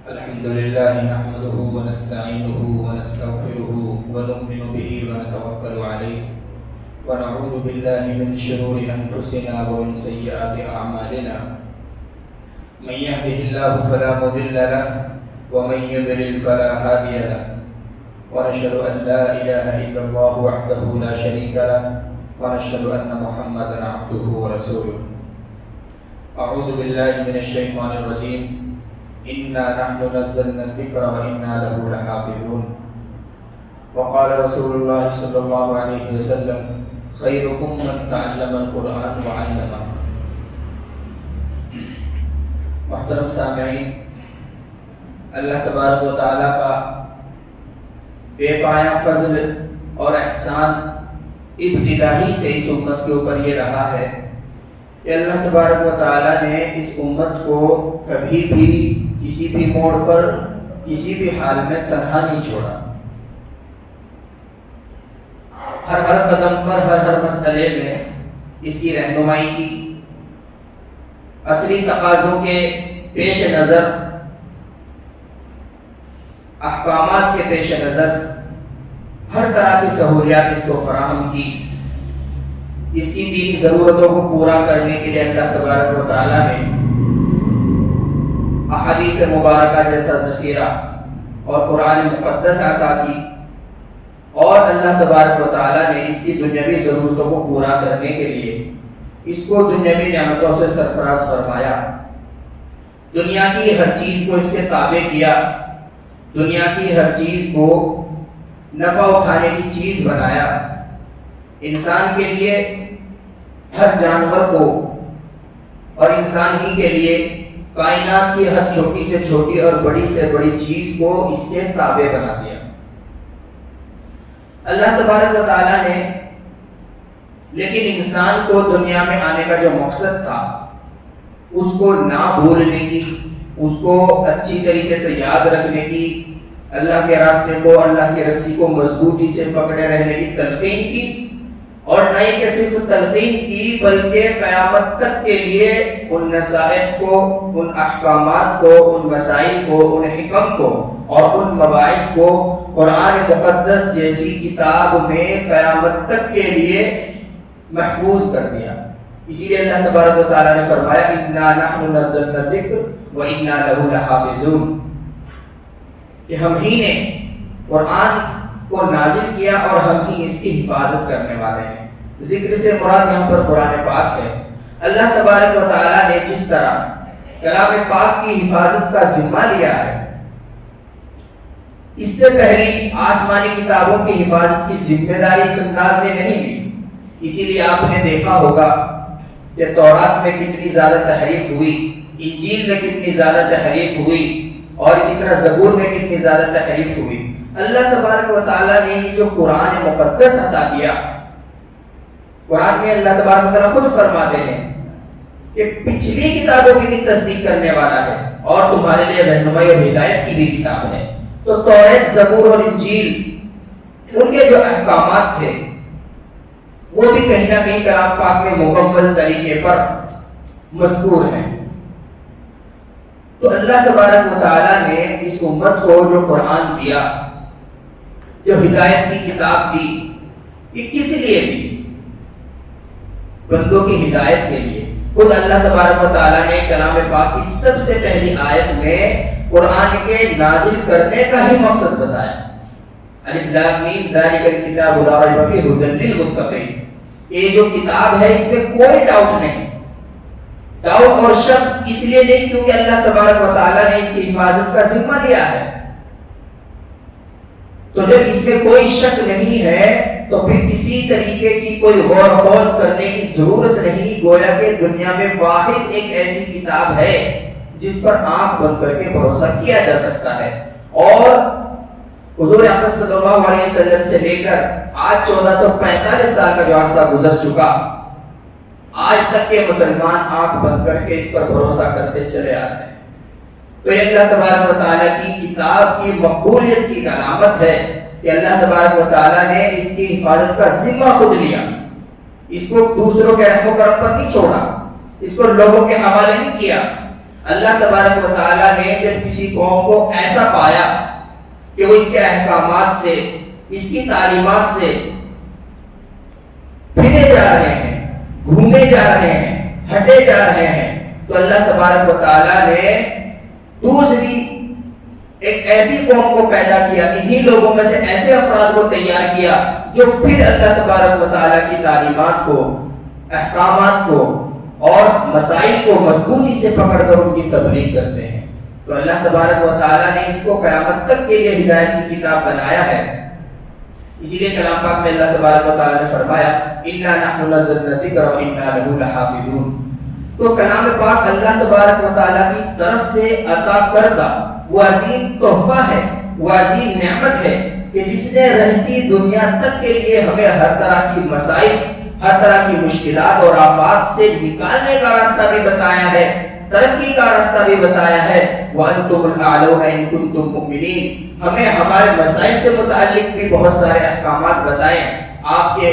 الحمد لله نحمده ونستعينه ونستغفره ونؤمن به ونتوكل عليه ونعوذ بالله من شرور أنفسنا ومن سيئات أعمالنا من يهده الله فلا مضل له ومن يضلل فلا هادي له ونشهد أن لا إله إلا الله وحده لا شريك له ونشهد أن محمدا عبده ورسوله. أعوذ بالله من الشيطان الرجيم. إنا نحن نزلنا الذكر وإنا له لحافظون. وقال رسول الله صلى الله عليه وسلم خيركم من تعلم القرآن وعلمه. محترم سامعین، اللہ تبارک و تعالیٰ کا بے پایہ فضل اور احسان ابتدا ہی سے اس امت کے اوپر یہ رہا ہے کہ اللہ تبارک و تعالیٰ نے اس امت کو کبھی بھی کسی بھی موڑ پر کسی بھی حال میں تنہا نہیں چھوڑا. ہر قدم پر ہر مسئلے میں اس کی رہنمائی کی. عصری تقاضوں کے پیش نظر، احکامات کے پیش نظر ہر طرح کی سہولیات اس کو فراہم کی. اس کی دینی ضرورتوں کو پورا کرنے کے لیے اللہ تبارک و تعالیٰ نے احادیث مبارکہ جیسا ذخیرہ اور قرآن مقدس عطا کی، اور اللہ تبارک و تعالیٰ نے اس کی دنیاوی ضرورتوں کو پورا کرنے کے لیے اس کو دنیاوی نعمتوں سے سرفراز فرمایا. دنیا کی ہر چیز کو اس کے تابع کیا، دنیا کی ہر چیز کو نفع اٹھانے کی چیز بنایا. انسان کے لیے، ہر جانور کو اور انسان ہی کے لیے کائنات کی ہر چھوٹی سے چھوٹی اور بڑی سے بڑی چیز کو اس کے تابع بنا دیا. اللہ تبارک و تعالیٰ نے لیکن انسان کو دنیا میں آنے کا جو مقصد تھا اس کو نہ بھولنے کی، اس کو اچھی طریقے سے یاد رکھنے کی، اللہ کے راستے کو، اللہ کی رسی کو مضبوطی سے پکڑے رہنے کی تلقین کی. اور نہ ہی کہ صرف تلقین کی بلکہ قیامت تک کے لیے ان نصائح کو، ان احکامات کو، ان مسائل کو، ان حکم کو اور ان مباحث کو قرآن مقدس جیسی کتاب میں قیامت تک کے لیے محفوظ کر دیا. اسی لیے اللہ تبارک و تعالیٰ نے فرمایا انا نحن نزلنا الذکر وانا لہ لحافظون، کہ ہم ہی نے قرآن کو نازل کیا اور ہم ہی اس کی حفاظت کرنے والے ہیں. ذکر سے مراد یہاں پر قرآن پاک ہے. اللہ تبارک و تعالیٰ نے جس طرح کلام پاک کی حفاظت کا ذمہ لیا ہے، اس سے پہلی آسمانی کتابوں کی حفاظت کی ذمہ داری اس انداز میں نہیں لی. اسی لیے آپ نے دیکھا ہوگا کہ تورات میں کتنی زیادہ تحریف ہوئی، انجیل میں کتنی زیادہ تحریف ہوئی، اور اسی طرح زبور میں کتنی زیادہ تحریف ہوئی. اللہ تبارک و تعالیٰ نے یہ جو قرآن مقدس عطا کیا، قرآن میں اللہ تبارک و تعالیٰ خود فرماتے ہیں کہ پچھلی کتابوں کی بھی تصدیق کرنے والا ہے اور تمہارے لیے رہنمائی اور ہدایت کی بھی کتاب ہے. تو توریت، زبور اور انجیل، ان کے جو احکامات تھے وہ بھی کہیں نہ کہیں کلام پاک میں مکمل طریقے پر مذکور ہیں. تو اللہ تبارک و تعالیٰ نے اس امت کو جو قرآن دیا، جو ہدایت کی کتاب دی، یہ کس لیے دی؟ بندوں کی ہدایت کے لیے. خود اللہ تبارک و تعالیٰ نے کلام پاک کی سب سے پہلی آیت میں قرآن کے نازل کرنے کا ہی مقصد بتایا. الف لام میم ذالک الکتاب لا ریب فیہ ھدی للمتقین. یہ جو کتاب ہے اس میں کوئی ڈاؤٹ نہیں. ڈاؤٹ اور شک اس لیے نہیں کیونکہ اللہ تبارک و تعالیٰ نے اس کی حفاظت کا ذمہ لیا ہے. تو جب اس میں کوئی شک نہیں ہے تو پھر کسی طریقے کی کوئی غور و خوض کرنے کی ضرورت نہیں. گویا کہ دنیا میں واحد ایک ایسی کتاب ہے جس پر آنکھ بند کر کے بھروسہ کیا جا سکتا ہے. اور حضور اقدس صلی اللہ علیہ وسلم سے لے کر آج 1445 سال کا جو عرصہ گزر چکا، آج تک کے مسلمان آنکھ بند کر کے اس پر بھروسہ کرتے چلے آ رہے ہیں. تو یہ اللہ تبارک و تعالیٰ کی کتاب کی مقبولیت کی علامت ہے کہ اللہ تبارک و تعالیٰ نے اس کی حفاظت کا ذمہ خود لیا. اس کو دوسروں کے رحم و کرم پر نہیں چھوڑا، اس کو لوگوں کے حوالے نہیں کیا. اللہ تبارک و تعالیٰ نے جب کسی قوم کو ایسا پایا کہ وہ اس کے احکامات سے، اس کی تعلیمات سے پھرے جا رہے ہیں، گھومے جا رہے ہیں، ہٹے جا رہے ہیں، تو اللہ تبارک و تعالیٰ نے دوسری ایک ایسی قوم کو پیدا کیا، انہی لوگوں میں سے ایسے افراد کو تیار کیا جو پھر اللہ تبارک و تعالیٰ کی تعلیمات کو، احکامات کو اور مسائل کو مضبوطی سے پکڑ کر ان کی تبلیغ کرتے ہیں۔ تو اللہ تبارک و تعالیٰ نے اس کو قیامت تک کے لیے ہدایت کی کتاب بنایا ہے۔ اسی لیے کلام پاک میں اللہ تبارک و تعالیٰ نے فرمایا اِنَّا نَحْنُ نَزَّلْنَا الذِّكْرَ وَإِنَّا لَهُ لَحَافِظُونَ۔ تو کلام پاک اللہ تبارک و تعالیٰ کی طرف سے عطا کردہ وہ عظیم تحفہ ہے، وہ عظیم نعمت ہے کہ جس نے رہتی دنیا تک کے لیے ہمیں ہر طرح کی مسائل، ہر طرح کی مشکلات اور آفات سے نکالنے کا راستہ بھی بتایا ہے، ترقی کا راستہ بھی بتایا ہے۔ وَأَنْتُمُ الْأَعْلَوْنَ إِن كُنتُم مُؤْمِنِينَ۔ ہمیں ہمارے مسائل سے متعلق بھی بہت سارے احکامات بتائیں، آپ کے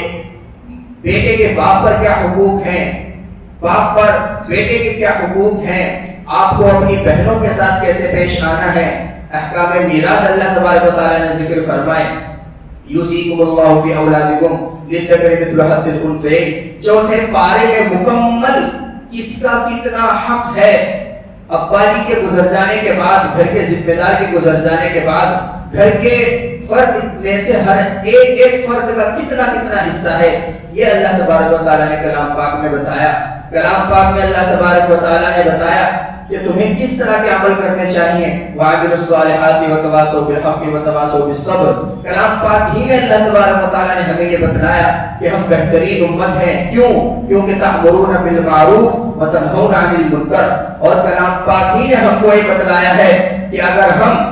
بیٹے کے باپ پر کیا حقوق ہیں، باپ پر بیٹے کے کیا حقوق ہیں، آپ کو اپنی بہنوں کے ساتھ کیسے پیش آنا ہے۔ احکام میراث اللہ تبارک و تعالیٰ نے ذکر فرمائے، یوصیکم اللہ فی اولادکم للذکر مثل حظ الانثیین۔ چوتھے پارے میں مکمل کس کا کتنا حق ہے، ابا جی کے گزر جانے کے بعد، گھر کے ذمہ دار کے گزر جانے کے بعد گھر کے فرد میں سے ہر ایک فرد کا کتنا کتنا حصہ ہے، یہ اللہ تبارک و تعالیٰ نے کلام پاک میں بتایا۔ کلام پاک میں اللہ تبارک و تعالیٰ نے بتایا کہ تمہیں کس طرح کے عمل کرنے چاہیے، وَعَمِلُوا الصَّالِحَاتِ وَتَوَاصَوْا بِالْحَقِّ وَتَوَاصَوْا بِالصَّبْرِ۔ کلام پاک ہی میں اللہ تبارک و تعالیٰ نے ہمیں یہ بتلایا کہ ہم بہترین امت ہیں۔ کیوں؟ کیونکہ تَأْمُرُونَ بِالْمَعْرُوفِ وَتَنْهَوْنَ عَنِ الْمُنكَرِ۔ اور کلام پاک ہی نے ہم کو یہ بتلایا ہے کہ اگر ہم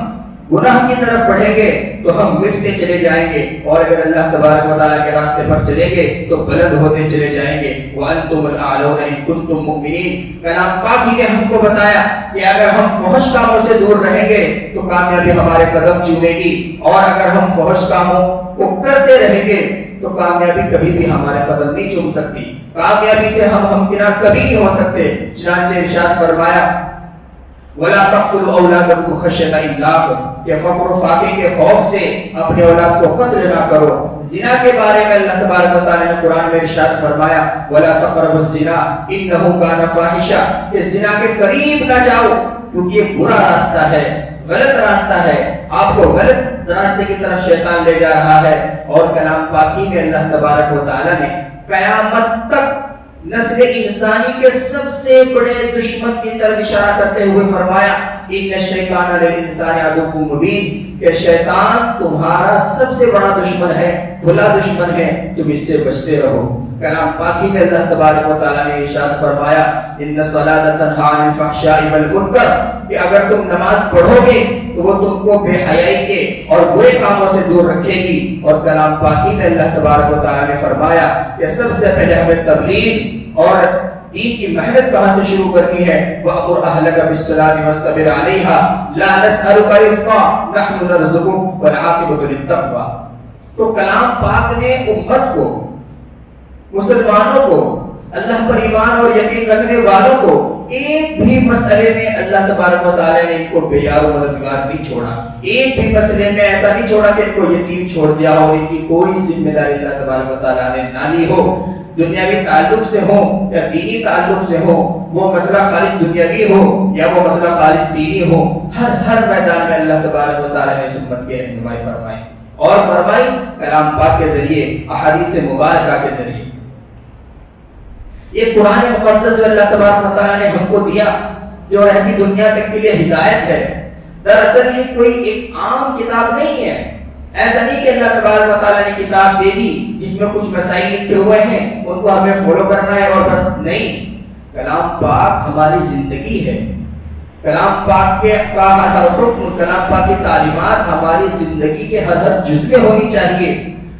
گناہ کی طرف بڑھیں گے تو ہم مٹتے چلے جائیں گے، اور اگر اللہ تبارک و تعالیٰ کے راستے پر چلیں گے تو بلند ہوتے چلے جائیں گے۔ وَأَنْتُمُ الْأَعْلَوْنَ إِن كُنتُم مُؤْمِنِينَ۔ کلام پاک ہی نے ہم کو بتایا کہ اگر ہم فحش کاموں سے دور رہیں گے تو کامیابی ہمارے قدم چومے گی، اور اگر ہم فحش کاموں کو کرتے رہیں گے تو کامیابی کبھی بھی ہمارے قدم نہیں چوم سکتی، کامیابی سے ہم ہمکنار کبھی نہیں ہو سکتے۔ چنانچہ ارشاد فرمایا وَلَا تَقْتُلُوا أَوْلَادَكُمْ خَشْيَةَ إِمْلَاقٍ، کہ فقر و فاقے کے خوف سے اپنے اولاد کو قتل نہ کرو۔ زنا کے بارے میں اللہ تبارک و تعالیٰ نے قرآن میں ارشاد فرمایا وَلَا تَقْرَبُوا الزِّنَا إِنَّهُ كَانَ فَاحِشًا، کہ زنا کے قریب نہ جاؤ کیونکہ یہ برا راستہ ہے، غلط راستہ ہے، آپ کو غلط راستے کی طرف شیطان لے جا رہا ہے۔ اور کلام پاکی میں اللہ تبارک و تعالیٰ نے قیامت تک نسل انسانی کے سب سے بڑے دشمن کی طرف اشارہ کرتے ہوئے فرمایا ان الشیطان للانسان عدو مبین، کہ شیطان تمہارا سب سے بڑا دشمن ہے، کھلا دشمن ہے، تم اس سے بچتے رہو۔ کلام پاک ہی میں اللہ تبارک و تعالیٰ نے ارشاد فرمایا ان الصلاۃ تنہی عن الفحشاء والمنکر، کہ اگر تم نماز پڑھو گے تو وہ تم کو بے حیائی کے اور برے کاموں سے دور رکھے گی۔ اور کلام پاک ہی میں اللہ تبارک و تعالیٰ نے فرمایا کہ سب سے پہلے ہمیں تبلیغ اور دین کی محنت کہاں سے شروع کرنی ہے، وَأْمُرْ أَهْلَكَ بِالصَّلَاةِ وَاسْتَبِرْ عَلَيْهَا لَا نَسْأَلُكَ رِزْقًا نَحْنُ نَرْزُقُكَ وَالْعَاقِبَةُ لِلتَّقْوَىٰ۔ تو کلام پاک نے امت کو، مسلمانوں کو، اللہ پر ایمان اور یقین رکھنے والوں کو ایک بھی مسئلے میں اللہ تبارک و تعالیٰ نے ان کو بے یار و مددگار نہیں چھوڑا، ایک بھی مسئلے میں ایسا نہیں چھوڑا کہ ان کو یتیم چھوڑ دیا ہو، ان کی کوئی ذمہ داری اللہ تبارک و تعالیٰ نے نہ لی ہو، دنیاوی تعلق سے ہو یا دینی تعلق سے ہو، وہ مسئلہ خالص دنیاوی ہو یا وہ مسئلہ خالص دینی ہو، ہر میدان میں اللہ تبارک و تعالیٰ نے اس امت کے رہنمائی فرمائی، اور فرمائی کلام پاک کے ذریعے، احادیث مبارکہ کے ذریعے۔ یہ قرآن مقدس جو اللہ تبارک و تعالیٰ نے ہم کو دیا، جو رہتی دنیا تک کے لیے ہدایت ہے، دراصل یہ کوئی ایک عام کتاب نہیں ہے۔ ایسا نہیں کہ اللہ تبارک و تعالیٰ نے کتاب دے دی جس میں کچھ مسائل لکھے ہوئے ہیں، ان کو ہمیں فالو کرنا ہے اور بس نہیں۔ کلام پاک ہماری زندگی ہے، کلام پاک کا ہر حکم، کلام پاک کی تعلیمات ہماری زندگی کے ہر جز میں ہونی چاہیے۔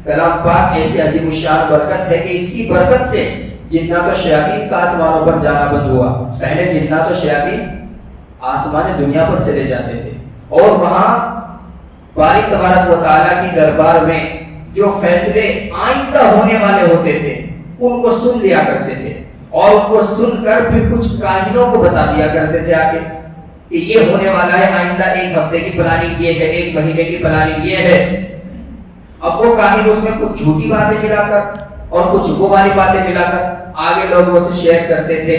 کلام پاک ایسی عظیم الشان برکت ہے کہ اس کی برکت سے جنات و شیاطین کا آسمانوں پر جانا بند ہوا۔ پہلے جنات و شیاطین آسمان دنیا پر چلے جاتے تھے اور وہاں باری تبارک و تعالیٰ کی دربار میں جو فیصلے آئندہ ہونے والے ہوتے تھے ان کو سن لیا کرتے تھے، اور ان کو سن کر پھر کچھ کاہنوں کو بتا دیا کرتے تھے آگے کہ یہ ہونے والا ہے، آئندہ ایک ہفتے کی پلاننگ یہ ہے، ایک مہینے کی پلاننگ یہ ہے۔ اب وہ کاہن اس میں کچھ جھوٹی باتیں ملا کر اور کچھ وہ والی باتیں ملا کر آگے لوگوں سے شیئر کرتے تھے۔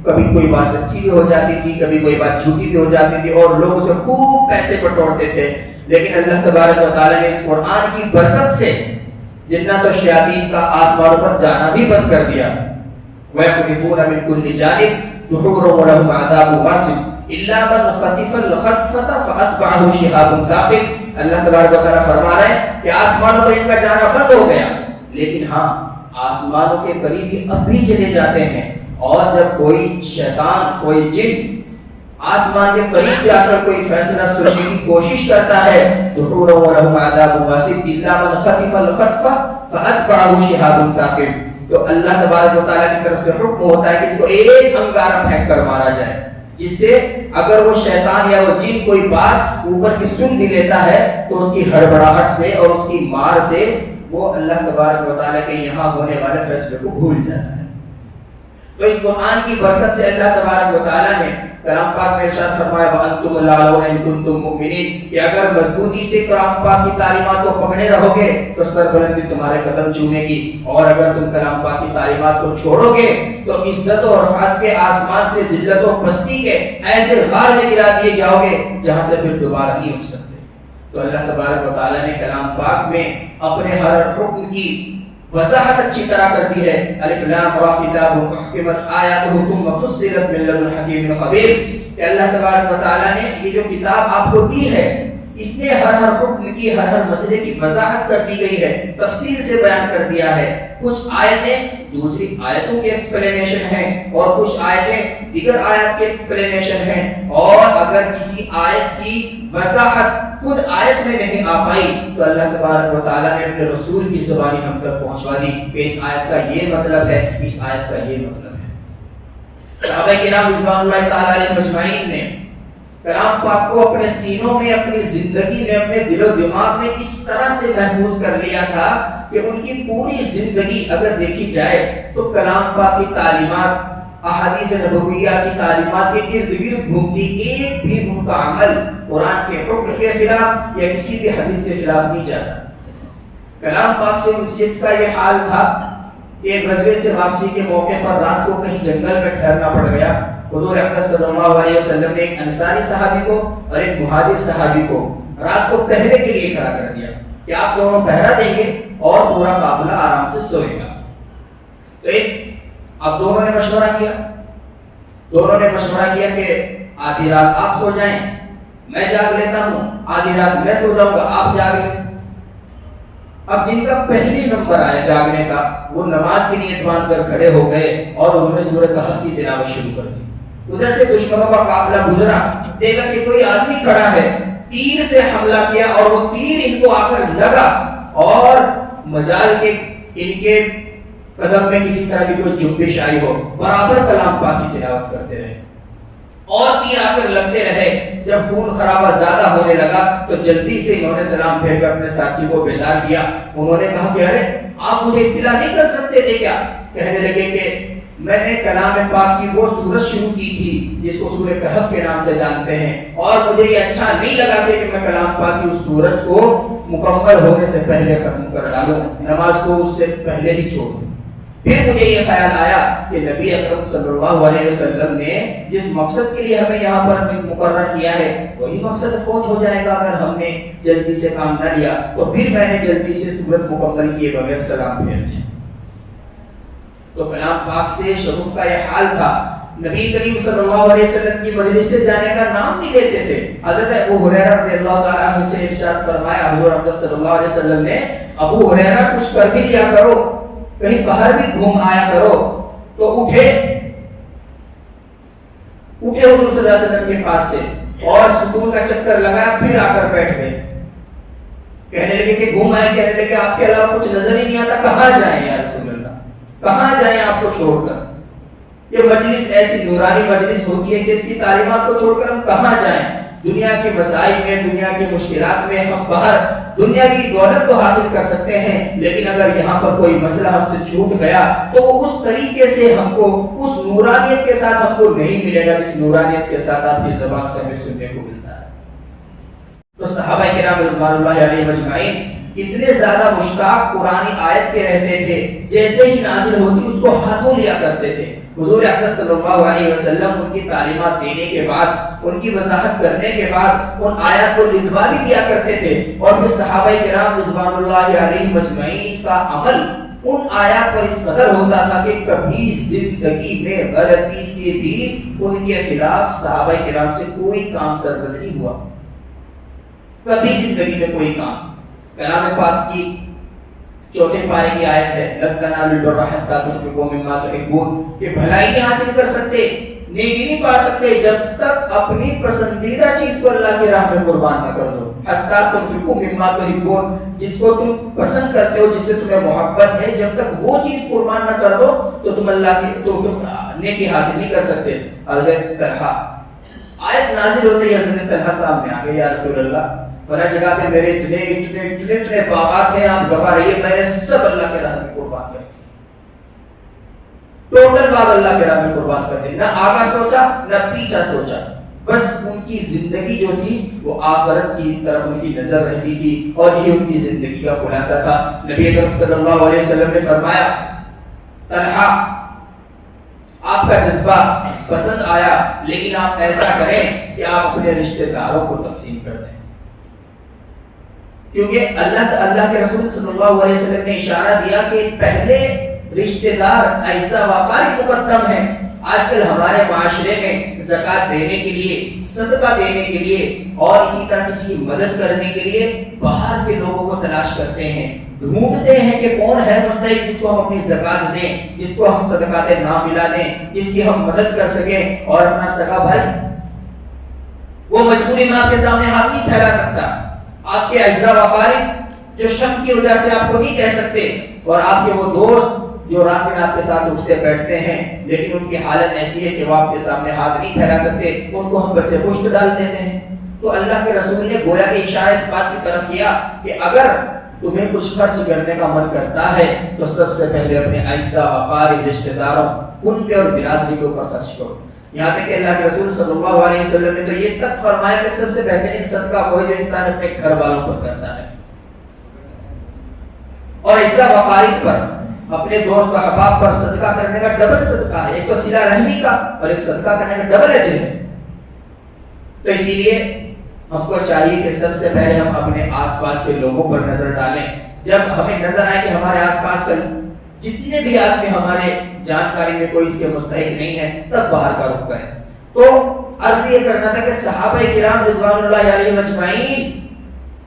کبھی کوئی بات سچی بھی ہو جاتی تھی، کبھی کوئی بات جھوٹی بھی ہو جاتی تھی، اور لوگوں سے خوب پیسے بٹورتے تھے۔ لیکن اللہ تبارک و تعالیٰ نے اس قرآن کی برکت سے جنات و شیاطین کا آسمانوں پر جانا بھی بند کر دیا۔ وَيَقْذِفُونَ مِن كُلِّ جَانِبٍ دُحُورٌ وَلَهُمْ عَذَابٌ وَاصِبٌ إِلَّا مَنْ خَطِفَ الْخَطْفَةَ فَأَتْبَعَهُ شِهَابٌ ثَاقِبٌ۔ اللہ تبارک و تعالیٰ فرما رہے ہیں کہ آسمانوں پر ان کا جانا بند ہو گیا، لیکن ہاں آسمانوں کے قریب یہ اب بھی چلے جاتے ہیں، اور جب کوئی شیطان، کوئی جن آسمان کے قریب جا کر کوئی فیصلہ سننے کی کوشش کرتا ہے دُحُورٌ وَلَهُمْ عَذَابٌ وَاصِبٌ إِلَّا مَنْ خَطِفَ الْخَطْفَ فَأَتْبَعَهُ شِهَابٌ ثَاقِبٌ۔ تو اللہ تبارک و تعالیٰ کی طرف سے حکم ہوتا ہے کہ اس کو ایک انگارہ پھینک کر مارا جائے، جس سے اگر وہ شیطان یا وہ جن کوئی بات اوپر کی سن بھی لیتا ہے تو اس کی ہڑبڑاہٹ سے اور اس کی مار سے وہ اللہ تبارک و تعالیٰ کے یہاں ہونے والے فیصلے کو بھول جاتا ہے۔ تو اس قرآن کی برکت سے اللہ تبارک و تعالیٰ نے کلام پاک میں ارشاد فرمایا وَأَنْتُمُ الْأَعْلَوْنَ إِن كُنتُم مُؤْمِنِينَ کہ اگر مضبوطی سے کلام پاک کی تعلیمات کو پکڑے رہو گے تو سربلندی تمہارے قدم چومے گی، اور اگر تم کلام پاک کی تعلیمات کو چھوڑو گے تو عزت و رفعت کے آسمان سے ذلت و پستی کے ایسے غار میں گرا دیے جاؤ گے جہاں سے پھر دوبارہ نہیں اٹھ سکتے۔ تو اللہ تبارک و تعالیٰ نے کلام پاک میں اپنے ہر حکم کی وضاحت اچھی طرح کر دی ہے۔ الف لام را کتاب احکمت آیاتہ ثم فصلت من لدن حکیم خبیر کہ اللہ تبارک و تعالیٰ نے یہ جو کتاب آپ کو دی ہے اس میں ہر حکم کی، ہر مسئلے کی وضاحت کر دی گئی ہے، تفصیل سے بیان کر دیا ہے۔ کچھ آیتیں دوسری آیتوں کے ایکسپلینیشن ہیں اور کچھ آیتیں دیگر آیت کے ایکسپلینیشن ہیں، اور اگر کسی آیت کی وضاحت خود آیت میں نہیں آ پائی تو اللہ تبارک و تعالیٰ نے اپنے رسول کی زبانی ہم تک پہنچوا دی کہ اس آیت کا یہ مطلب ہے، اس آیت کا یہ مطلب ہے۔ صحابہ کرام رضوان اللہ تعالیٰ علیہ مجمعین نے کلام پاک کو اپنے سینوں میں، اپنی زندگی میں، اپنے دل و دماغ میں اس طرح سے محفوظ کر لیا تھا کہ ان کی پوری زندگی اگر دیکھی جائے تو کلام پاک کی تعلیمات، احادیث نبویہ کی تعلیمات کے ارد گرد گھومتی، ایک بھی ان کا عمل قرآن کے حکم کے خلاف یا کسی بھی حدیث کے خلاف نہیں جاتا۔ کلام پاک سے انسیت کا یہ حال تھا کہ ایک غزوے سے واپسی کے موقع پر رات کو کہیں جنگل میں ٹھہرنا پڑ گیا۔ حضور اقدس صلی اللہ علیہ وسلم نے ایک انصاری صحابی کو اور ایک مہاجر صحابی کو رات کو پہرے کے لیے کھڑا کر دیا کہ آپ دونوں پہرا دیں گے اور پورا قافلہ آرام سے سوئے گا۔ تو اب دونوں نے مشورہ کیا کہ آدھی رات آپ سو جائیں، میں جاگ لیتا ہوں، آدھی رات میں سو جاؤں گا، آپ جاگ لیں۔ اب جن کا پہلی نمبر آیا جاگنے کا وہ نماز کی نیت باندھ کر کھڑے ہو گئے اور انہوں نے سورہ کہف کی تلاوت شروع کر دی۔ ادھر سے دشمنوں کا قافلہ گزرا، دیکھا کہ کوئی آدمی کھڑا ہے، تیر سے حملہ کیا اور وہ تیر ان کو آ کر لگا اور مجال کے ان کے قدم میں کسی طرح کی کوئی جنبش آئی ہو، برابر کلام پاک کی تلاوت کرتے رہے اور تیر آ کر لگتے رہے۔ جب خون خرابہ زیادہ ہونے لگا تو جلدی سے انہوں نے سلام پھیر کر اپنے ساتھی کو بیدار کیا۔ انہوں نے کہا کہ ارے آپ مجھے اطلاع نہیں کر سکتے تھے کیا؟ کہنے لگے کہ میں نے کلام پاک کی وہ سورت شروع کی تھی جس کو سورہ کہف کے نام سے جانتے ہیں، اور مجھے یہ اچھا نہیں لگا کہ میں کلام پاک کی اس سورت کو مکمل ہونے سے پہلے ختم کر ڈالوں، نماز کو اس سے پہلے ہی چھوڑ دوں۔ پھر مجھے یہ خیال آیا کہ نبی اکرم صلی اللہ علیہ وسلم نے جس مقصد کے لیے ہمیں یہاں پر مقرر کیا ہے وہی مقصد فوت ہو جائے گا اگر ہم نے جلدی سے کام نہ لیا، تو پھر میں نے جلدی سے سورت مکمل کیے بغیر سلام پھیر دیا۔ تو کلام پاک سے شغف کا یہ حال تھا۔ نبی کریم صلی اللہ علیہ وسلم کی مجلس سے جانے کا نام نہیں لیتے تھے۔ حضرت ابو ہریرہ رضی اللہ تعالیٰ عنہ سے ارشاد فرمایا، حضور اقدس صلی اللہ علیہ وسلم نے، ابو ہریرہ کچھ کر بھی لیا کرو، کہیں باہر بھی گھوم آیا کرو۔ تو اٹھے حضور صلی اللہ علیہ وسلم کے پاس سے اور سکون کا چکر لگایا، پھر آ کر بیٹھ گئے۔ کہنے لگے کہ گھوم آئے، کہنے لگے آپ کے علاوہ کچھ نظر ہی نہیں آتا، کہاں جائیں یا رسول اللہ، کہاں جائیں آپ کو چھوڑ کر؟ یہ مجلس ایسی نورانی مجلس ہوتی ہے کہ اس کی تعلیمات کو چھوڑ کر ہم کہاں جائیں؟ دنیا کے مسائل میں، دنیا کی مشکلات میں ہم باہر دنیا کی دولت تو حاصل کر سکتے ہیں، لیکن اگر یہاں پر کوئی مسئلہ ہم سے چھوٹ گیا تو وہ اس طریقے سے ہم کو، اس نورانیت کے ساتھ ہم کو نہیں ملے گا جس نورانیت کے ساتھ آپ کی زبان سے ہمیں سننے کو ملتا ہے۔ تو صحابہ کرام رضوان اللہ علیہم اجمعین اتنے زیادہ مشتاق قرآنی آیت کے رہتے تھے، جیسے ہی نازل ہوتی اس کو ہاتھوں لیا کرتے تھے۔ حضور اقدس صلی اللہ علیہ وسلم ان کی تعلیمات دینے کے بعد، ان کی وضاحت کرنے کے بعد ان آیات کو لکھوا بھی دیا کرتے تھے، اور پھر صحابہ کرام رضوان اللہ علیہم اجمعین کا عمل ان آیات پر اس قدر ہوتا تھا کہ کبھی زندگی میں غلطی سے بھی ان کے خلاف صحابہ کرام سے کوئی کام سرزد نہیں ہوا، کبھی زندگی میں کوئی کام۔ کلام پاک کی چوتھے پارے کی آیت ہے، لن تنالوا البر حتى تنفقوا مما تحبون، کہ بھلائی نہیں حاصل کر سکتے، نیکی نہیں پا سکتے جب تک اپنی پسندیدہ چیز کو اللہ کی راہ میں قربان نہ کر دو۔ حتى تنفقوا مما تحبون، جس کو تم پسند کرتے ہو، جس سے تمہیں محبت ہے، جب تک وہ چیز قربان نہ کر دو تو تم اللہ کی، تو تم نیکی حاصل نہیں کر سکتے۔ حضرت طلحہ، آیت نازل ہوتے ہی حضرت طلحہ سامنے آ گئے، یا رسول اللہ فلاں جگہ پہ میرے اتنے باغات ہیں، آپ گواہ رہیے، میں نے سب اللہ کے راہ میں قربان کر دیے، ٹوٹل باغ اللہ کے راہ میں قربان کر دیے، نہ آگا سوچا نہ پیچھا سوچا، بس ان کی زندگی جو تھی وہ آخرت کی طرف ان کی نظر رہتی تھی، اور یہ ان کی زندگی کا خلاصہ تھا۔ نبی اکرم صلی اللہ علیہ وسلم نے فرمایا، طلحہ آپ کا جذبہ پسند آیا، لیکن آپ ایسا کریں کہ آپ اپنے رشتہ داروں کو تقسیم کر دیں، کیونکہ اللہ کے رسول صلی اللہ علیہ وسلم نے اشارہ دیا کہ پہلے رشتہ دار اعزا و اقارب مقدم ہیں۔ آج کل ہمارے معاشرے میں زکوٰۃ دینے کے لیے، صدقہ دینے کے لیے، اور اسی طرح کسی کی مدد کرنے کے لیے باہر کے لوگوں کو تلاش کرتے ہیں، ڈھونڈتے ہیں کہ کون ہے مستحق جس کو ہم اپنی زکوٰۃ دیں، جس کو ہم صدقات نافلہ دیں، جس کی ہم مدد کر سکیں، اور اپنا سگا بھائی وہ مجبوری میں آپ کے سامنے ہاتھ نہیں پھیلا سکتا، آپ کے اعزا و اقارب جو شم کی وجہ سے آپ کو نہیں کہہ سکتے، اور آپ کے وہ دوست جو رات میں آپ کے ساتھ اٹھتے بیٹھتے ہیں لیکن ان کی حالت ایسی ہے کہ وہ آپ کے سامنے ہاتھ نہیں پھیلا سکتے، ان کو ہم بس پشت ڈال دیتے ہیں۔ تو اللہ کے رسول نے گویا کہ اشارہ اس بات کی طرف کیا کہ اگر تمہیں کچھ خرچ کرنے کا من کرتا ہے تو سب سے پہلے اپنے اعزا و اقارب رشتہ داروں، ان پہ اور برادری کے اوپر خرچ کرو۔ یہاں تک کہ اللہ کے رسول صلی اللہ علیہ وسلم نے تو یہ تک فرمایا کہ سب سے بہترین صدقہ وہ ہے جو انسان اپنے گھر والوں پر کرتا ہے، اور اعزا و اقارب پر، اپنے دوست و احباب پر صدقہ کرنے کا ڈبل صدقہ ہے، ایک تو صلہ رحمی کا اور ایک صدقہ کرنے کا ڈبل اجر ہے۔ تو اسی لیے ہم کو چاہیے کہ سب سے پہلے ہم اپنے آس پاس کے لوگوں پر نظر ڈالیں، جب ہمیں نظر آئے کہ ہمارے آس پاس کا جتنے بھی آدمی ہمارے جانکاری میں کوئی اس کے مستحق نہیں ہے، تب باہر کا رخ کریں۔ تو عرض یہ کرنا تھا کہ صحابہ کرام رضوان اللہ علیہم اجمعین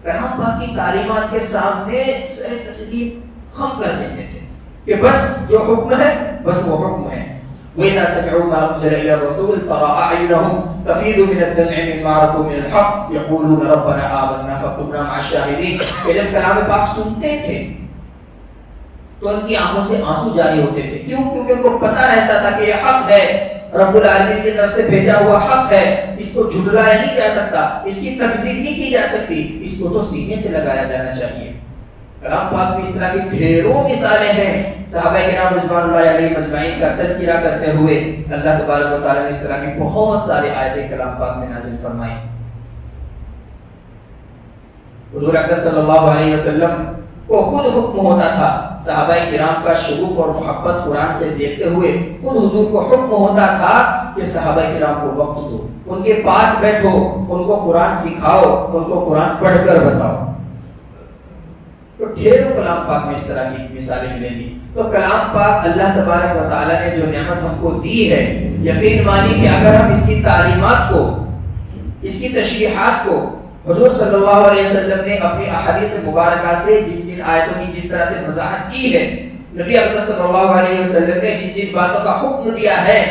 کلام پاک کی تعلیمات کے سامنے سر تسلیم خم کر دیتے تھے کہ بس جو حکم ہے بس وہ حکم ہے۔ وَإِذَا سَمِعُوا مَا أُنزِلَ إِلَى الرَّسُولِ تَرَىٰ أَعْيُنَهُمْ تَفِيضُ مِنَ الدَّمْعِ مِمَّا عَرَفُوا مِنَ الْحَقِّ يَقُولُونَ رَبَّنَا آمَنَّا فَاكْتُبْنَا مَعَ الشَّاهِدِينَ، کہ جب کلام پاک سنتے تھے تو ان کی آنکھوں سے آنسو جاری ہوتے تھے، کیوں؟ کیونکہ ان کو پتہ رہتا تھا کہ یہ حق ہے، رب العالمین کی طرف سے بھیجا ہوا حق ہے، اس کو جھٹلایا نہیں جا سکتا، اس کی تکذیب نہیں کی جا سکتی، اس کو تو سینے سے لگایا جانا چاہیے۔ کلام پاک میں اس طرح کی ڈھیروں مثالیں ہیں۔ صحابہ کرام رضوان اللہ علیہم اجمعین کا تذکرہ کرتے ہوئے اللہ تبارک و تعالیٰ نے اس طرح کی بہت سارے آیتیں کلام پاک میں نازل فرمائی۔ حضور اکرم صلی اللہ علیہ وسلم کو خود حکم ہوتا تھا، صحابہ کرام کا شغوف اور محبت قرآن سے دیکھتے ہوئے خود حضور کو حکم ہوتا تھا کہ صحابہ کرام کو وقت دو، ان کے پاس بیٹھو، ان کو قرآن سکھاؤ، ان کو قرآن پڑھ کر بتاؤ۔ تو ڈھیروں کلام پاک میں اس طرح کی مثالیں ملیں گی۔ تو کلام پاک اللہ تبارک و تعالیٰ نے جو نعمت ہم کو دی ہے، یقین مانی کہ اگر ہم اس کی تعلیمات کو، اس کی تشریحات کو حضور صلی اللہ علیہ وسلم نے اپنی احادیث مبارکہ سے جن جن آیتوں کی جس طرح سے وضاحت کی ہے، نبی اکرم صلی اللہ علیہ وسلم نے جن جن باتوں کا حکم دیا ہے،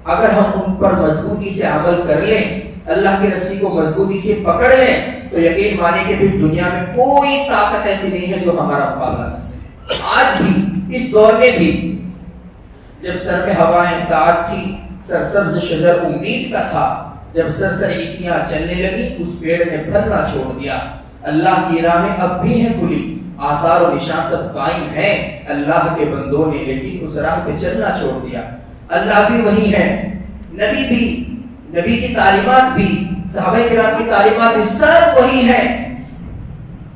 اگر ہم ان پر مضبوطی سے عمل کر لیں، اللہ کی رسی کو مضبوطی سے پکڑ لیں، تو یقین مانے کہ پھر دنیا میں کوئی طاقت ایسی نہیں ہے جو ہمارا مقابلہ کر سکے۔ آج بھی اس دور میں بھی جب سر میں ہوائیں اطاعت تھی، سرسبز شجر امید کا تھا، جب سرسریسیاں چلنے لگی اس پیڑ نے پھلنا چھوڑ دیا. اللہ کی راہیں اب بھی ہیں کھلی, آثار و نشان سب قائم ہیں اللہ کے بندوں نے لیکن اس راہ پہ چلنا چھوڑ دیا. اللہ بھی وہی ہے, نبی بھی, نبی کی تعلیمات بھی, صحابہ کرام کی تعلیمات بھی سب وہی ہیں.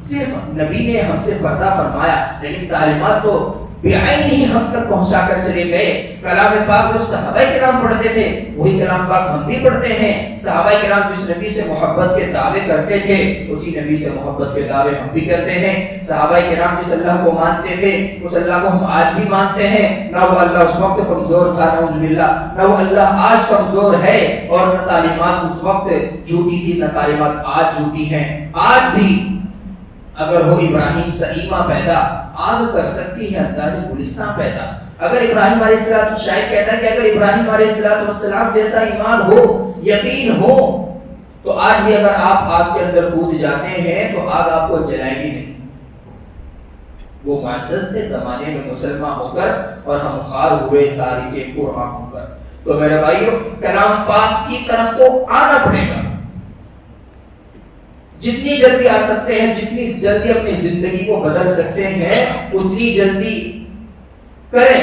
صرف نبی نے ہم سے پردہ فرمایا لیکن تعلیمات تو بعین ہی ہم تک پہنچا کر چلے گئے. کلام پاک جو صحابہ کرام پڑھتے تھے وہی کلام پاک ہم بھی پڑھتے ہیں. صحابہ کرام جس نبی سے محبت کے دعوے کرتے تھے اسی نبی سے محبت کے دعوے ہم بھی کرتے ہیں. صحابہ کرام جس اللہ کو مانتے تھے اس اللہ کو ہم آج بھی مانتے ہیں. نہ وہ اللہ اس وقت کمزور تھا نعوذ باللہ, نہ وہ اللہ آج کمزور ہے, اور نہ تعلیمات اس وقت جھوٹی تھی نہ تعلیمات آج جھوٹی ہیں. آج بھی اگر ہو ابراہیم سے ایمان پیدا آگ کر سکتی ہے انداز گلستان پیدا. اگر ابراہیم علیہ السلام, شاید کہتا ہے کہ اگر ابراہیم علیہ السلام جیسا ایمان ہو, یقین ہو, تو آج بھی اگر آپ آگ کے اندر کود جاتے ہیں تو آگ آپ کو جلائے گی نہیں. وہ معزز تھے زمانے میں مسلمان ہو کر اور ہم خار ہوئے تاریخ قرآن ہو کر. تو میرے بھائیو کلام پاک کی طرف تو آنا پڑے گا. جتنی جلدی آ سکتے ہیں, جتنی جلدی اپنی زندگی کو بدل سکتے ہیں اتنی جلدی کریں,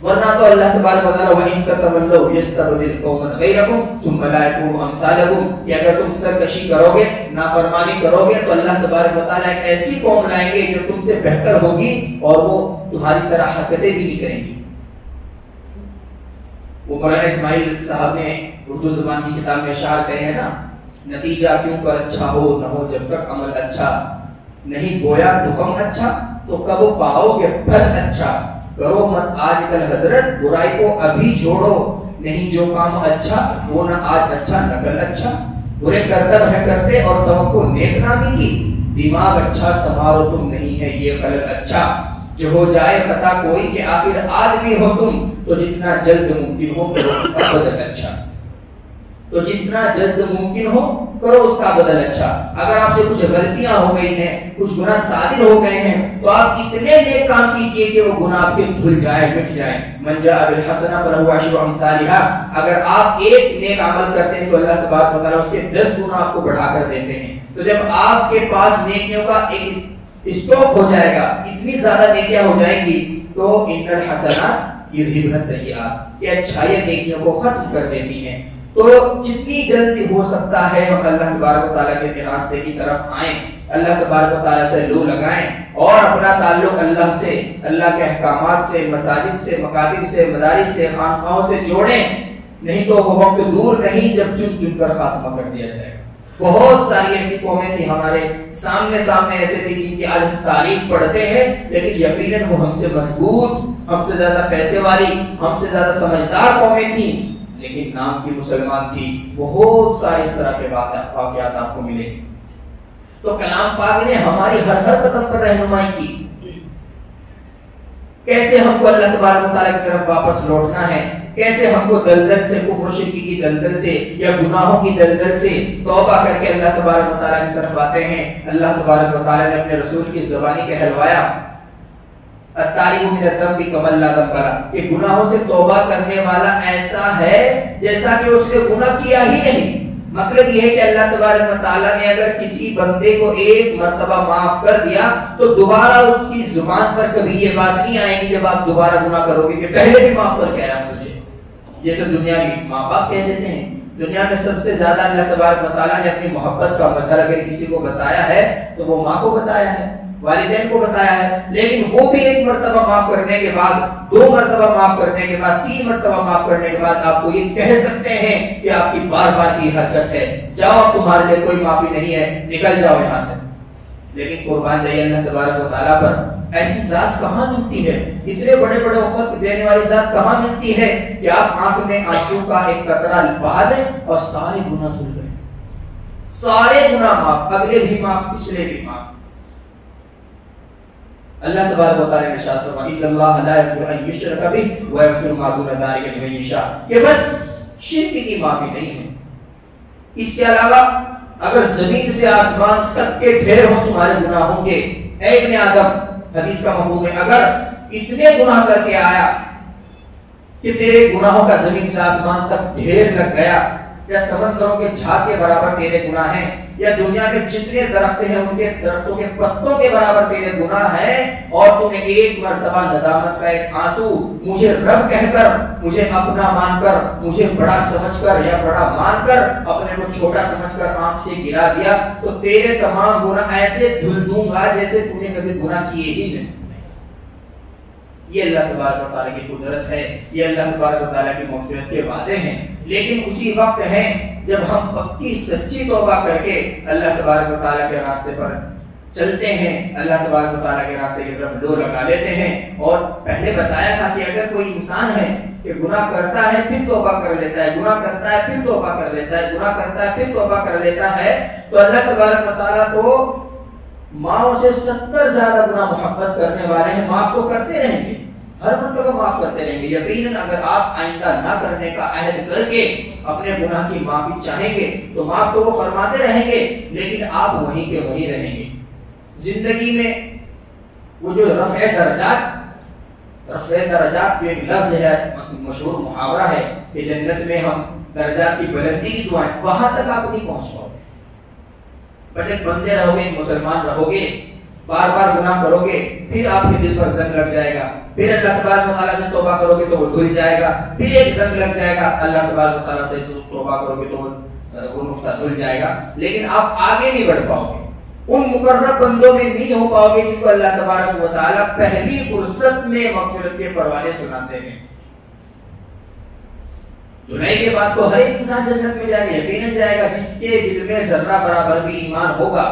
ورنہ تو اللہ تبارک و تعالی وَإِن تَتَوَلَّوْا يَسْتَبْدِلْ قَوْمًا غَيْرَكُمْ ثُمَّ لَا يَكُونُوا أَمْثَالَكُمْ, کہ اگر تم سرکشی کرو گے, نافرمانی کرو گے, تو اللہ تبارک و تعالی ایک ایسی قوم لائیں گے جو تم سے بہتر ہوگی اور وہ تمہاری طرح حرکتیں بھی نہیں کریں گی. وہ مولانا اسماعیل صاحب نے اردو زبان کی کتاب میں اشعار کہے ہیں نا, نتیجہ کیوں کر اچھا ہو نہ ہو جب تک عمل اچھا نہیں بویا تخم اچھا تو کب پاؤ گے پھل اچھا. کرو مت آج کل حضرت برائی کو ابھی چھوڑو, نہیں جو کام اچھا وہ نہ آج اچھا نہ کل اچھا. برے کرتب ہے کرتے اور توقع نیک نامی کی, دماغ اچھا سنوارو تم نہیں ہے یہ خلل اچھا. جو ہو جائے خطا کوئی کہ آخر آدمی ہو تم, تو جتنا جلد ممکن ہو کرو اس کا بدل اچھا. تو جتنا جلد ممکن ہو کرو اس کا بدل اچھا. اگر آپ سے کچھ غلطیاں ہو گئی ہیں, کچھ گناہ صادر ہو گئے ہیں, تو آپ اتنے نیک کام کیجئے کہ وہ گناہ آپ کے دھل جائے, مٹ جائے. من جاء بالحسنہ فلہ عشر امثالها, اگر آپ ایک نیک عمل کرتے ہیں تو اللہ تبارک و تعالیٰ اس کے 10 گنا آپ کو بڑھا کر دیتے ہیں. تو جب آپ کے پاس نیکیوں کا ایک اسٹاک ہو جائے گا, اتنی زیادہ نیکیاں ہو جائیں گی, تو ان الحسنات یذہبن السیئات, یہ اچھائیاں نیکیوں کو ختم کر دیتی ہیں. تو جتنی جلدی ہو سکتا ہے ہم اللہ تبارک و تعالیٰ کے راستے کی طرف آئیں, اللہ تبارک و تعالیٰ سے لو لگائیں اور اپنا تعلق اللہ سے, اللہ کے احکامات سے, مساجد سے, مکاتب سے, مدارس سے, خانقاہوں سے جوڑیں. نہیں تو وہ وقت دور نہیں جب چن چن کر خاتمہ کر دیا جائے گا. بہت ساری ایسی قومیں تھی ہمارے سامنے ایسے تھی جن کی آج ہم تاریخ پڑھتے ہیں, لیکن یقیناً وہ ہم سے مضبوط, ہم سے زیادہ پیسے والی, ہم سے زیادہ سمجھدار قومیں تھیں, لیکن نام کی مسلمان تھی. بہت سارے اس طرح کے واقعات آپ کو ملے. تو کلام پاک نے ہماری ہر قدم پر رہنمائی کی, کیسے ہم کو اللہ تبارک و تعالیٰ کی طرف واپس لوٹنا ہے, کیسے ہم کو دلدل سے, کفر و شرک کی دلدل سے یا گناہوں کی دلدل سے توبہ کر کے اللہ تبارک و تعالیٰ کی طرف آتے ہیں. اللہ تبارک و تعالیٰ نے اپنے رسول کی زبانی کہلوایا, التائب من الذنب کمن لا ذنب لہ, کہ گناہوں سے توبہ کرنے والا ایسا ہے جیسا کہ اس نے گناہ کیا ہی نہیں. مطلب یہ ہے کہ اللہ تبارک و تعالیٰ نے اگر کسی بندے کو ایک مرتبہ معاف کر دیا تو دوبارہ اس کی زبان پر کبھی یہ بات نہیں آئے گی جب آپ دوبارہ گناہ کرو گے کہ پہلے بھی معاف کر کے آیا مجھے. جیسے دنیا میں ماں باپ کہہ دیتے ہیں, دنیا میں سب سے زیادہ اللہ تبارک و تعالیٰ نے اپنی محبت کا مظہر اگر کسی کو بتایا ہے تو وہ ماں کو بتایا ہے, والدین کو بتایا ہے. لیکن وہ بھی ایک مرتبہ معاف کرنے کے بعد, 2 مرتبہ معاف کرنے کے بعد, 3 مرتبہ معاف کرنے کے بعد آپ کو یہ کہہ سکتے ہیں کہ آپ کی بار بار کی حرکت ہے, جاؤ تمہارے لیے کوئی معافی نہیں ہے, نکل جاؤ یہاں سے. لیکن قربان جائیے اللہ تبارک و تعالیٰ پر, ایسی ذات کہاں ملتی ہے, اتنے بڑے بڑے آفر دینے والی ذات کہاں ملتی ہے کہ آپ آنکھ میں آنسو کا ایک قطرہ بہا دیں اور سارے گناہ دھل گئے, سارے گناہ معاف, اگلے بھی معاف, پچھلے بھی معاف. اللہ تبارک و تعالیٰ نے ارشاد فرمایا ان اللہ لا یغفر ان یشرک بہ ویغفر ما دون ذلک لمن یشاء, کہ بس شرک کی معافی نہیں ہے, اس کے علاوہ اگر زمین سے آسمان تک کے ڈھیر ہوں تمہارے گناہوں کے, اے ابن آدم, حدیث کا مفہوم ہے اگر اتنے گناہ کر کے آیا کہ تیرے گناہوں کا زمین سے آسمان تک ڈھیر لگ گیا, یا سمندروں کے جھاگ کے برابر تیرے گناہ ہیں، یا دنیا میں جتنے درخت ہیں ان کے درختوں کے پتوں کے برابر تیرے گناہ ہیں، اور تو نے ایک مرتبہ ندامت کا ایک آنسو مجھے رب کہہ کر، مجھے اپنا مان کر، مجھے بڑا سمجھ کر یا بڑا مان کر اپنے کو چھوٹا سمجھ کر آنکھ سے گرا دیا، تو تیرے تمام گناہ ایسے دھل دوں گا جیسے تو نے کبھی گناہ کیے ہی نہیں۔ یہ اللہ تبارک و تعالیٰ کی قدرت ہے، یہ اللہ تبارک و تعالیٰ کی مغفرت کے وعدے ہیں۔ لیکن اسی وقت ہیں جب ہم پکی سچی توبہ کر کے اللہ تبارک و تعالیٰ کے راستے پر چلتے ہیں، اللہ تبارک و تعالیٰ کے راستے کی طرف لو لگا لیتے ہیں۔ اور پہلے بتایا تھا کہ اگر کوئی انسان ہے کہ گناہ کرتا ہے پھر توبہ کر لیتا ہے، گناہ کرتا ہے پھر توبہ کر لیتا ہے، گناہ کرتا ہے پھر توبہ کر لیتا ہے، تو اللہ تبارک و تعالیٰ تو ماؤں سے 70 زیادہ گناہ محبت کرنے والے ہیں، معاف تو کرتے رہیں گے، ہر مرتبہ معاف کرتے رہیں گے۔ یقیناً اگر آپ آئندہ نہ کرنے کا عہد کر کے اپنے گناہ کی معافی چاہیں گے تو معاف تو وہ فرماتے رہیں گے، لیکن آپ وہیں کے وہیں رہیں گے۔ زندگی میں وہ جو رفع درجات جو ایک لفظ ہے، مشہور محاورہ ہے کہ جنت میں ہم درجات کی بلندی کی دعائیں، وہاں تک آپ نہیں پہنچ پاؤ گے۔ بس ایک بندے رہو گے، ایک مسلمان رہو گے، بار بار گناہ کرو گے، پھر آپ کے دل پر زنگ لگ جائے گا، پھر اللہ تبارک و تعالیٰ سے توبہ کرو گے تو وہ دھل جائے گا، پھر ایک زنگ لگ جائے گا، اللہ تبارک و تعالیٰ سے توبہ کرو گے تو وہ نقطہ دھل جائے گا، لیکن آپ آگے نہیں بڑھ پاؤ گے، ان مقرب بندوں میں نہیں ہو پاؤ گے جن کو اللہ تبارک و تعالیٰ پہلی فرصت میں مغفرت کے پروانے سناتے ہیں۔ دنیا کے بعد تو ہر ایک انسان جنت میں جائے گا، یقیناً جائے گا جس کے دل میں ذرہ برابر بھی ایمان ہوگا۔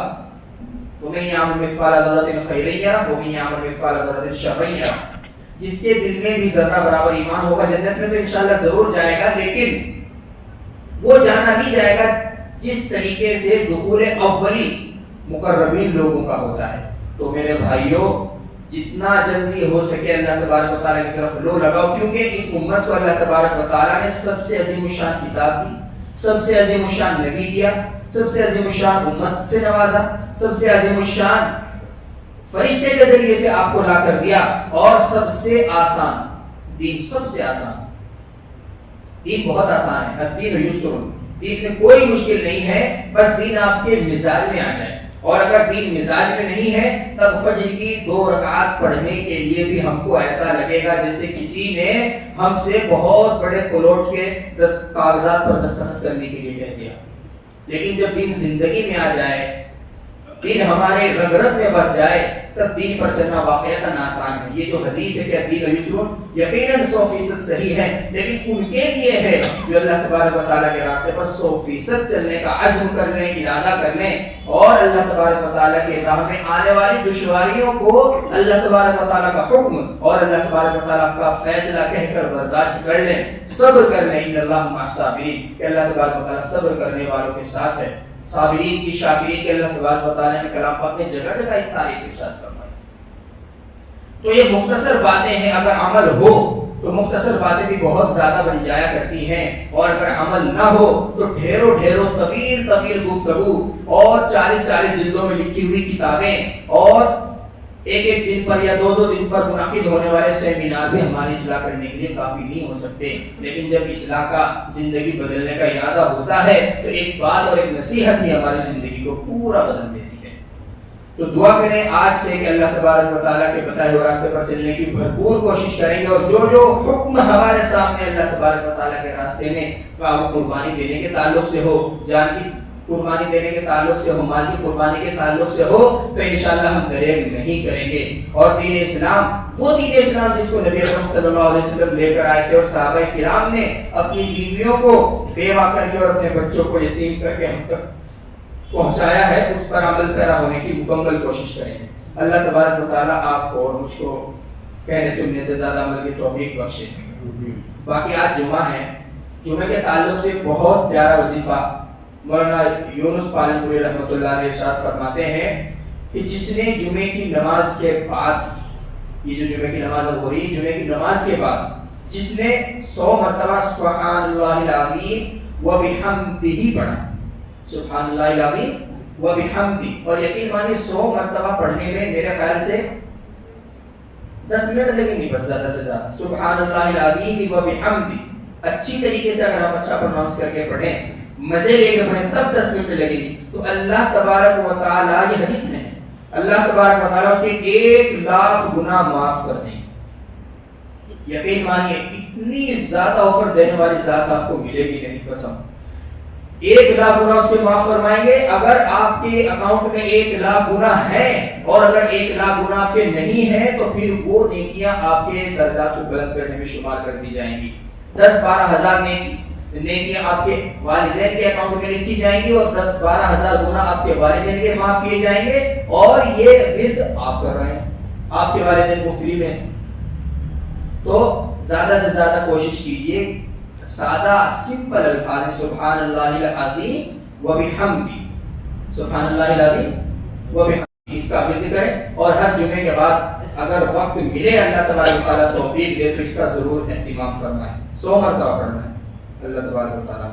وَمَن يَعْمَلْ مِثْقَالَ ذَرَّةٍ خَيْرًا يَرَهُ وَمَن يَعْمَلْ مِثْقَالَ ذَرَّةٍ شَرًّا يَرَهُ، جس کے دل میں بھی ذرہ برابر ایمان ہوگا جنت میں تو انشاءاللہ ضرور جائے گا، لیکن وہ جانا نہیں جائے گا جس طریقے سے دخول اولی مقربین لوگوں کا ہوتا ہے۔ تو میرے بھائیوں، جتنا جلدی ہو سکے اللہ تبارک و تعالیٰ کی طرف لو لگاؤ، کیونکہ اس امت کو اللہ تبارک و تعالیٰ نے سب سے عظیم الشان کتاب دی، سب سے عظیم الشان نبی دیا، سب سے عظیم الشان امت سے نوازا، سب سے عظیم الشان فرشتے کے ذریعے سے آپ کو لا کر دیا، اور سب سے آسان دین، سب سے آسان دین، بہت آسان ہے۔ الدین یسر، دین میں کوئی مشکل نہیں ہے، بس دین آپ کے مزاج میں آ جائے، اور اگر دین مزاج میں نہیں ہے تب فجر کی 2 رکعات پڑھنے کے لیے بھی ہم کو ایسا لگے گا جیسے کسی نے ہم سے بہت بڑے پلاٹ کے کاغذات پر دستخط کرنے کے لیے کہہ دیا۔ لیکن جب دین زندگی میں آ جائے، دین ہمارے رگ رگ میں بس جائے، تب دین پر چلنا واقعتاً آسان ہے۔ یہ جو حدیث ہے کہ الدین یسر یقیناً 100% صحیح ہے، لیکن ان کے لیے ہے جو اللہ تبارک و تعالیٰ کے راستے پر 100% چلنے کا عزم کر لیں، ارادہ کر لیں، اور اللہ تبارک و تعالیٰ کے راہ میں آنے والی دشواریوں کو اللہ تبارک و تعالیٰ کا حکم اور اللہ تبارک و تعالیٰ کا فیصلہ کہہ کر برداشت کر لیں، صبر کر لیں۔ ان اللہ مع الصابرین، کہ اللہ تبارک و تعالیٰ صبر کرنے والوں کے ساتھ ہے۔ صابرین کی، شاکرین کے اللہ تبارک و تعالیٰ نے کلام پاک میں جگہ جگہ ایک تعریف ارشاد فرمائی۔ تو یہ مختصر باتیں ہیں، اگر عمل ہو تو مختصر باتیں بھی بہت زیادہ بن جایا کرتی ہیں، اور اگر عمل نہ ہو تو ڈھیروں ڈھیروں طویل طویل گفتگو اور 40 جلدوں میں لکھی ہوئی کتابیں اور ایک دن پر یا 2 دن پر منعقد ہونے والے سیمینار بھی ہماری اصلاح کرنے کے لیے کافی نہیں ہو سکتے۔ لیکن جب اصلاح کا، زندگی بدلنے کا ارادہ ہوتا ہے تو ایک بات اور ایک نصیحت ہی ہماری زندگی کو پورا بدل دیتی ہے۔ تو دعا کریں آج سے کہ اللہ تبارک و تعالیٰ کے بتائے ہوئے راستے پر چلنے کی بھرپور کوشش کریں گے، اور جو حکم ہمارے سامنے اللہ تبارک و تعالیٰ کے راستے میں قربانی دینے کے تعلق سے ہو، جان کی قربانی دینے کے تعلق سے ہو، مال کی قربانی کے تعلق سے ہو، تو انشاءاللہ ہم دریغ نہیں کریں گے۔ اور دین اسلام، وہ دین اسلام جس کو نبی اکرم صلی اللہ علیہ وسلم لے کر آئے تھے، اور صحابہ کرام نے اپنی بیویوں کو بیوہ کر کے اور اپنے بچوں کو یتیم کر کے ہم تک پہنچایا ہے، اس پر عمل پیرا ہونے کی مکمل کوشش کریں گے۔ اللہ تبارک و تعالیٰ آپ کو اور مجھ کو کہنے سننے سے زیادہ عمل کی توفیق بخشے۔ باقی آج جمعہ ہے، جمعے کے تعلق سے بہت پیارا وظیفہ مولانا یونس پالن پوری رحمۃ اللہ علیہ ارشاد فرماتے ہیں کہ جس نے جمعے کی نماز کے بعد، یہ جو جمعے کی نماز اب ہو رہی ہے، جمعے کی نماز کے بعد جس نے 100 مرتبہ سبحان اللہ العظیم و بحمدہ پڑھا، سبحان اللہ العظیم و بحمدہ، اور یقین مانی 100 مرتبہ پڑھنے میں میرے خیال سے 10 منٹ لگیں گے، بس زیادہ سے زیادہ۔ سبحان اللہ العظیم و بحمدہ اچھی طریقے سے اگر ہم اچھا پروناؤنس کر کے پڑھیں مزے لے کے پڑھیں تب 10 منٹ لگے گی. تو اللہ تبارک و تعالیٰ، یہ حدیث میں ہے، اللہ تبارک و تعالیٰ اس کے 1,00,000 گناہ معاف کر دیں گے. یقین مانیے اتنی زیادہ آفر دینے والی ذات آپ کو ملے گی نہیں، قسم. 1,00,000 گناہ اس کے معاف فرمائیں گے. اگر آپ کے اکاؤنٹ میں 1,00,000 گناہ ہے اور اگر 1,00,000 گناہ آپ کے نہیں ہے تو پھر وہ نیکیاں آپ کے درجات کو بلند کرنے میں شمار کر دی جائیں گی. 10-12 ہزار نیکیاں آپ کے والدین کے اکاؤنٹ میں لکھی جائیں گی اور 10-12 ہزار گناہ آپ کے والدین کے معاف کیے جائیں گے. اور یہ ورد آپ کر رہے ہیں، آپ کے والدین کو فری میں. تو زیادہ سے زیادہ کوشش کیجئے سادہ سمپل الفاظ سبحان اللہ العظیم و بحمدہ، سبحان اللہ العظیم و بحمدہ، اس کا ورد کریں. اور ہر جمعے کے بعد اگر وقت ملے، اللہ تبارک و تعالیٰ توفیق دے تو اس کا ضرور اہتمام فرمائیں. 100 مرتبہ پڑھنا ہے. اللہ تبارک و تعالیٰ